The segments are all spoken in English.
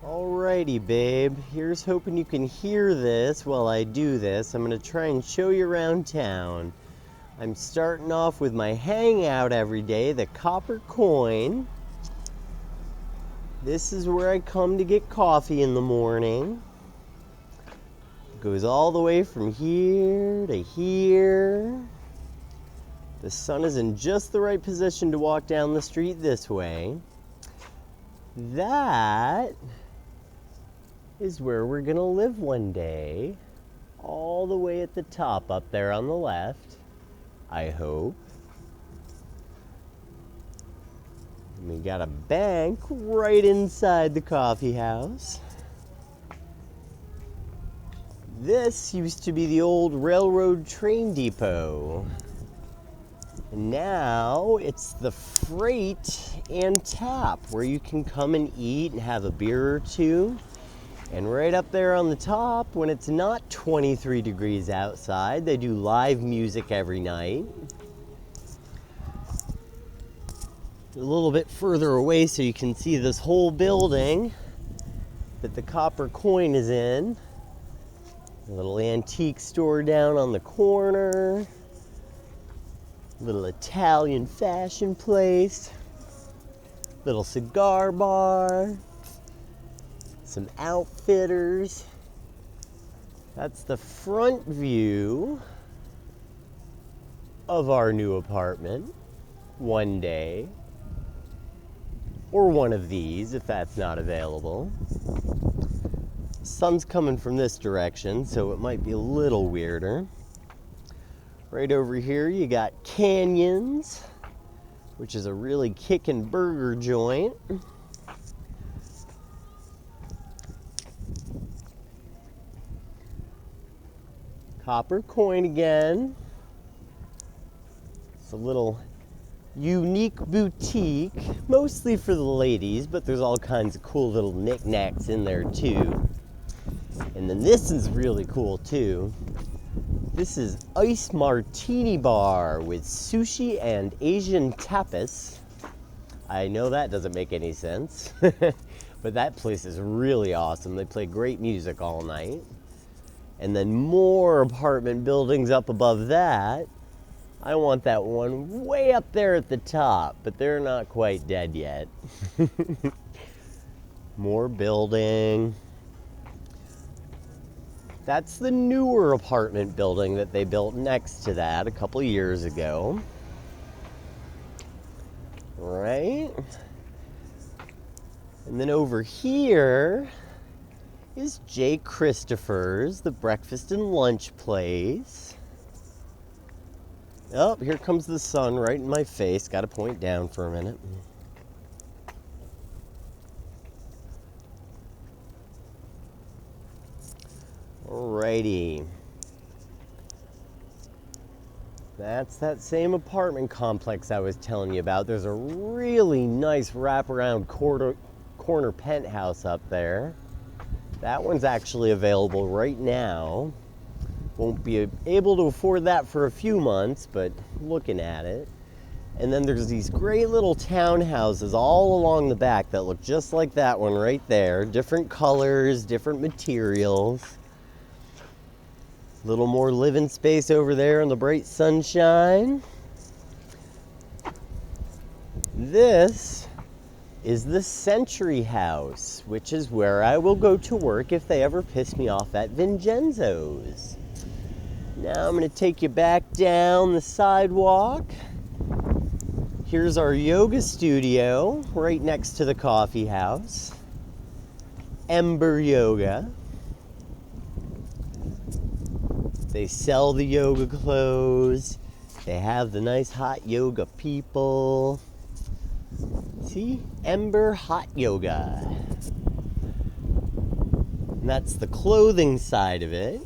Alrighty, babe. Here's hoping you can hear this while I do this. I'm going to try and show you around town. I'm starting off with my hangout every day, the copper coin. This is where I come to get coffee in the morning. It goes all the way from here to here. The sun is in just the right position to walk down the street this way. That is where we're gonna live one day, all the way at the top up there on the left, I hope. And we got a bank right inside the coffee house. This used to be the old railroad train depot. And now it's the freight and tap where you can come and eat and have a beer or two. And right up there on the top, when it's not 23 degrees outside, they do live music every night. A little bit further away so you can see this whole building that the copper coin is in. A little antique store down on the corner. Little Italian fashion place. Little cigar bar. Some outfitters. That's the front view of our new apartment one day. Or one of these if that's not available. The sun's coming from this direction, so it might be a little weirder. Right over here you got Canyons, which is a really kickin' burger joint. Copper coin again. It's a little unique boutique, mostly for the ladies, but there's all kinds of cool little knickknacks in there too. And then this is really cool too. This is Ice Martini Bar with sushi and Asian tapas. I know that doesn't make any sense, but that place is really awesome. They play great music all night. And then more apartment buildings up above that. I want that one way up there at the top, but they're not quite dead yet. More building. That's the newer apartment building that they built next to that a couple years ago. Right? And then over here is J. Christopher's, the breakfast and lunch place. Oh, here comes the sun right in my face. Got to point down for a minute. Alrighty. That's that same apartment complex I was telling you about. There's a really nice wraparound corner penthouse up there. That one's actually available right now. Won't be able to afford that for a few months, but looking at it. And then there's these great little townhouses all along the back that look just like that one right there. Different colors, different materials. A little more living space over there in the bright sunshine. This is the Century House, which is where I will go to work if they ever piss me off at Vincenzo's. Now I'm going to take you back down the sidewalk. Here's our yoga studio right next to the coffee house. Ember Yoga. They sell the yoga clothes. They have the nice hot yoga people. See? Ember Hot Yoga. And that's the clothing side of it.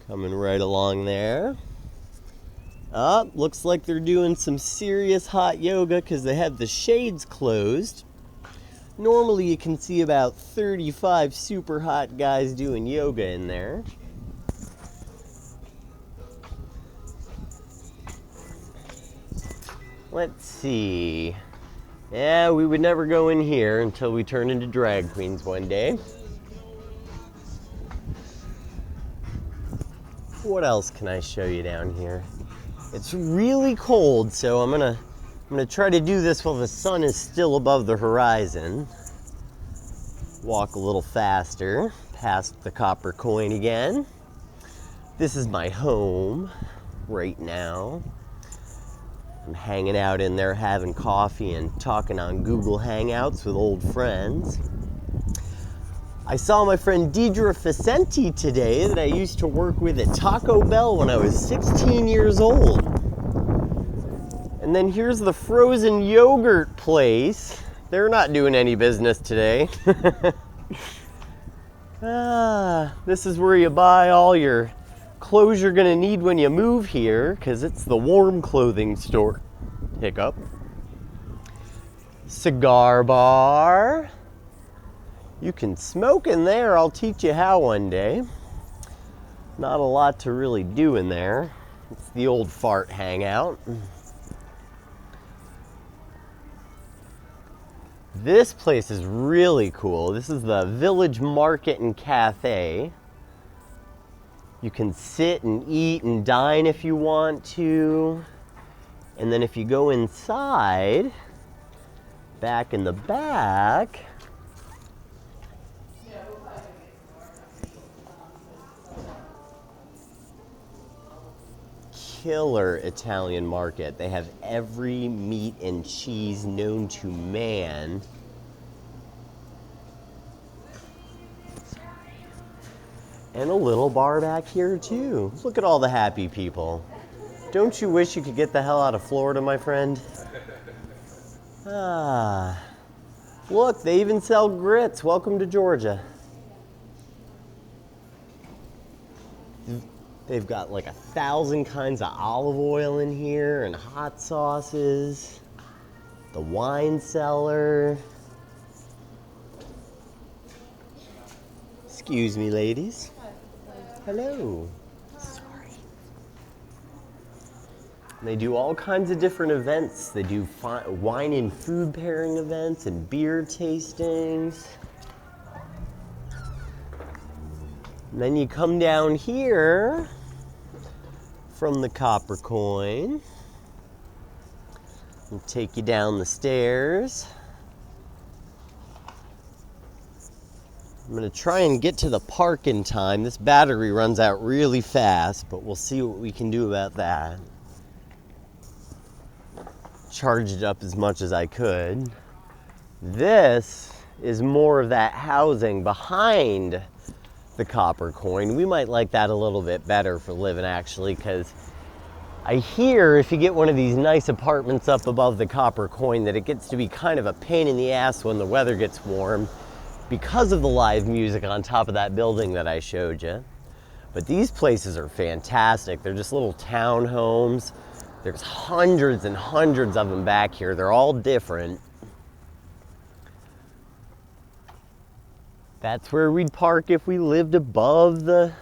Coming right along there. Looks like they're doing some serious hot yoga because they have the shades closed. Normally you can see about 35 super hot guys doing yoga in there. Let's see. Yeah, we would never go in here until we turn into drag queens one day. What else can I show you down here? It's really cold, so I'm gonna try to do this while the sun is still above the horizon. Walk a little faster, past the copper coin again. This is my home right now. I'm hanging out in there having coffee and talking on Google Hangouts with old friends. I saw my friend Deidre Facenti today that I used to work with at Taco Bell when I was 16 years old. And then here's the frozen yogurt place. They're not doing any business today. This is where you buy all your clothes you're gonna need when you move here, because it's the warm clothing store. Hiccup. Cigar bar. You can smoke in there. I'll teach you how one day. Not a lot to really do in there. It's the old fart hangout. This place is really cool. This is the Village Market and Cafe. You can sit and eat and dine if you want to. And then if you go inside, back in the back, killer Italian market. They have every meat and cheese known to man. And a little bar back here too. Look at all the happy people. Don't you wish you could get the hell out of Florida, my friend? Look, they even sell grits. Welcome to Georgia. They've got like 1,000 kinds of olive oil in here and hot sauces. The wine cellar. Excuse me, ladies. Hello. Sorry. They do all kinds of different events. They do wine and food pairing events and beer tastings. And then you come down here from the copper coin. We'll take you down the stairs. I'm gonna try and get to the park in time. This battery runs out really fast, but we'll see what we can do about that. Charged it up as much as I could. This is more of that housing behind the copper coin. We might like that a little bit better for living, actually, because I hear if you get one of these nice apartments up above the copper coin that it gets to be kind of a pain in the ass when the weather gets warm because of the live music on top of that building that I showed you. But these places are fantastic. They're just little townhomes. There's hundreds and hundreds of them back here. They're all different. That's where we'd park if we lived above the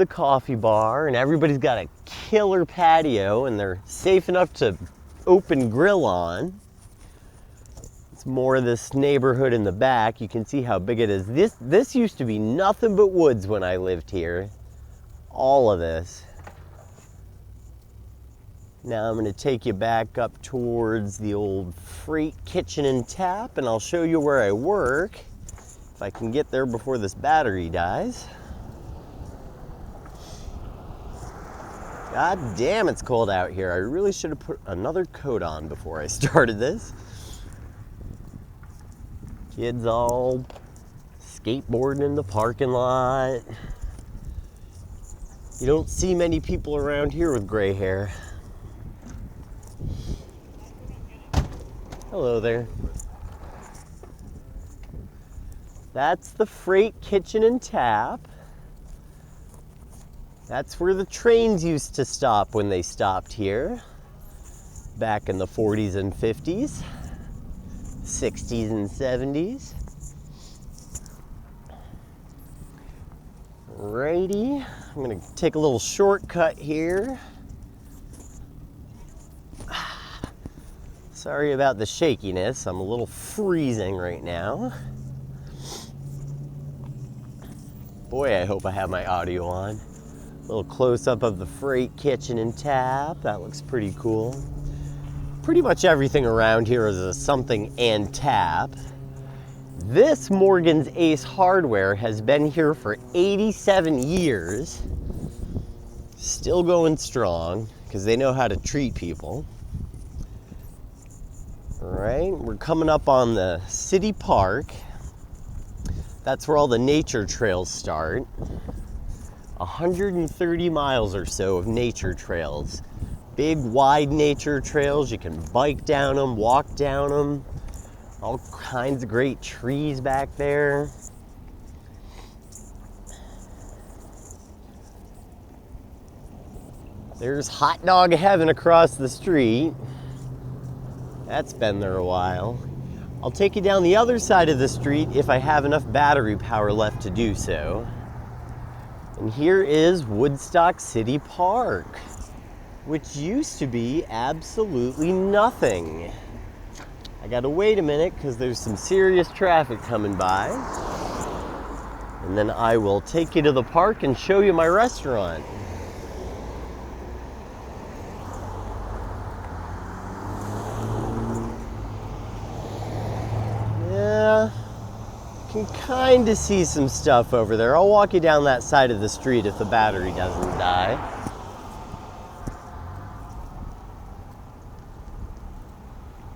coffee bar, and everybody's got a killer patio and they're safe enough to open grill on. It's more of this neighborhood in the back. You can see how big it is. This used to be nothing but woods when I lived here. All of this. Now I'm going to take you back up towards the old freight kitchen and tap, and I'll show you where I work. If I can get there before this battery dies. God damn, it's cold out here. I really should have put another coat on before I started this. Kids all skateboarding in the parking lot. You don't see many people around here with gray hair. Hello there. That's the freight kitchen and tap. That's where the trains used to stop when they stopped here. Back in the 40s and 50s, 60s and 70s. Righty, I'm gonna take a little shortcut here. Sorry about the shakiness. I'm a little freezing right now. Boy, I hope I have my audio on. A little close-up of the freight kitchen and tap. That looks pretty cool. Pretty much everything around here is a something and tap. This Morgan's Ace Hardware has been here for 87 years. Still going strong, because they know how to treat people. All right, we're coming up on the city park. That's where all the nature trails start. 130 miles or so of nature trails. Big, wide nature trails. You can bike down them, walk down them. All kinds of great trees back there. There's hot dog heaven across the street. That's been there a while. I'll take you down the other side of the street if I have enough battery power left to do so. And here is Woodstock City Park, which used to be absolutely nothing. I gotta wait a minute because there's some serious traffic coming by. And then I will take you to the park and show you my restaurant. Yeah, can kind of see some stuff over there. I'll walk you down that side of the street if the battery doesn't die.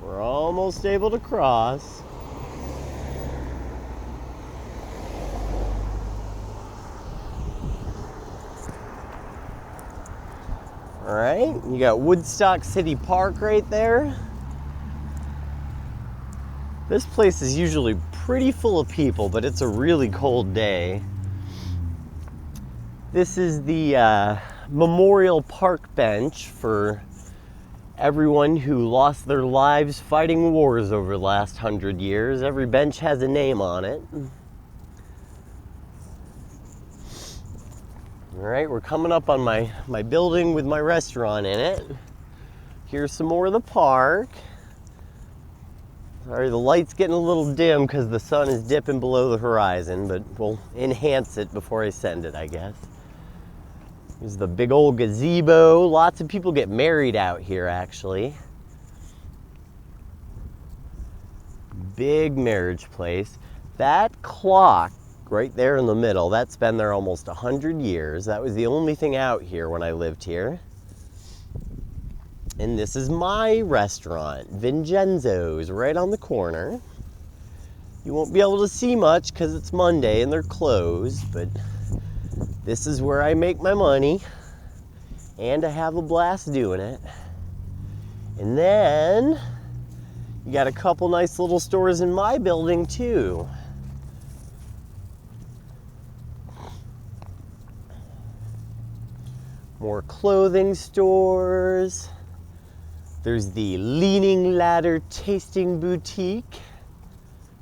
We're almost able to cross. All right, you got Woodstock City Park right there. This place is usually pretty full of people, but it's a really cold day. This is the memorial park bench for everyone who lost their lives fighting wars over the last 100 years. Every bench has a name on it. All right, we're coming up on my building with my restaurant in it. Here's some more of the park. Sorry, the light's getting a little dim because the sun is dipping below the horizon, but we'll enhance it before I send it, I guess. Here's the big old gazebo. Lots of people get married out here, actually. Big marriage place. That clock right there in the middle, that's been there almost 100 years. That was the only thing out here when I lived here. And this is my restaurant, Vincenzo's, right on the corner. You won't be able to see much because it's Monday and they're closed, but this is where I make my money and I have a blast doing it. And then you got a couple nice little stores in my building too. More clothing stores. There's the Leaning Ladder Tasting Boutique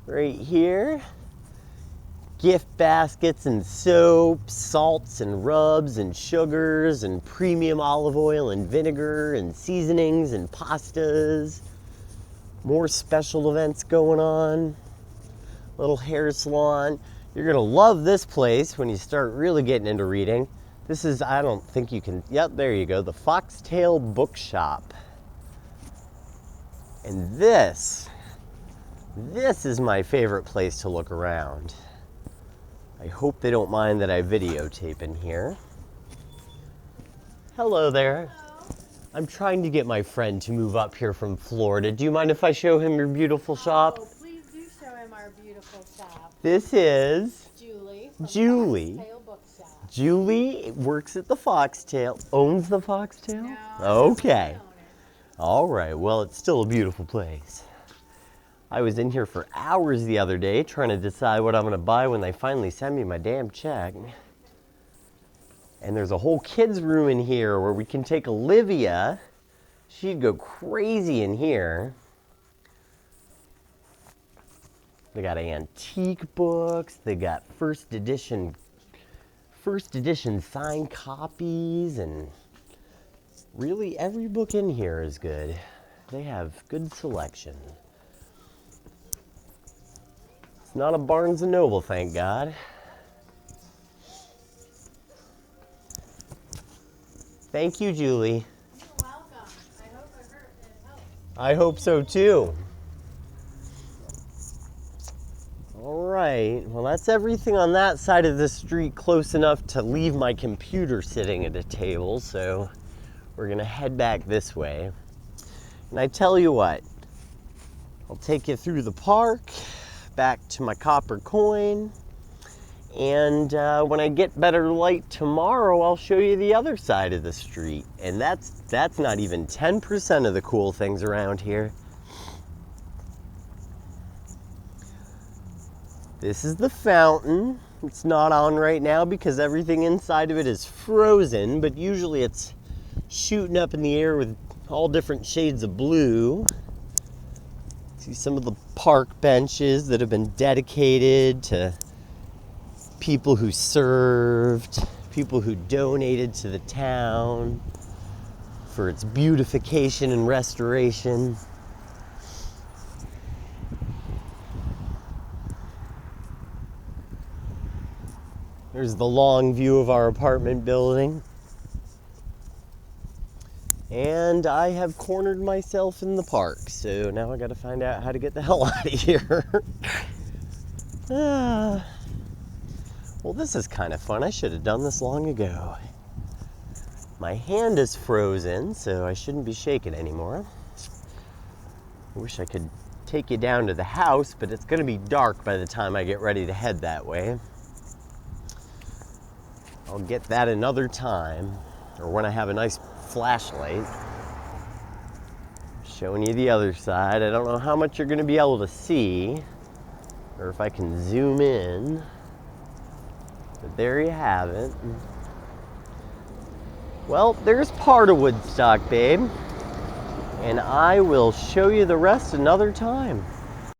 right here. Gift baskets and soaps, salts and rubs and sugars and premium olive oil and vinegar and seasonings and pastas. More special events going on. Little hair salon. You're gonna love this place when you start really getting into reading. This is, I don't think you can, yep, there you go, the Foxtail Bookshop. And this is my favorite place to look around. I hope they don't mind that I videotape in here. Hello there. Hello. I'm trying to get my friend to move up here from Florida. Do you mind if I show him your beautiful shop? Oh, please do show him our beautiful shop. This is Julie. Julie. Foxtail Bookshop. Julie works at the Foxtail, owns the Foxtail? No, Okay. I own it. All right, well, it's still a beautiful place. I was in here for hours the other day trying to decide what I'm gonna buy when they finally send me my damn check. And there's a whole kids room in here where we can take Olivia. She'd go crazy in here. They got antique books, they got first edition signed copies, and really every book in here is good. They have good selection. It's not a Barnes & Noble, thank God. Thank you, Julie. You're welcome. I hope it helps. I hope so too. All right, well, that's everything on that side of the street close enough to leave my computer sitting at a table, so we're gonna head back this way. And I tell you what, I'll take you through the park, back to my copper coin, and when I get better light tomorrow, I'll show you the other side of the street. And that's not even 10% of the cool things around here. This is the fountain. It's not on right now because everything inside of it is frozen, but usually it's shooting up in the air with all different shades of blue. See some of the park benches that have been dedicated to people who served, people who donated to the town for its beautification and restoration. There's the long view of our apartment building. And I have cornered myself in the park, so now I gotta find out how to get the hell out of here. Well, this is kind of fun. I should have done this long ago. My hand is frozen, so I shouldn't be shaking anymore. I wish I could take you down to the house, but it's gonna be dark by the time I get ready to head that way. I'll get that another time, or when I have a nice flashlight. Showing you the other side. I don't know how much you're going to be able to see, or if I can zoom in, but there you have it. Well, there's part of Woodstock, babe, and I will show you the rest another time.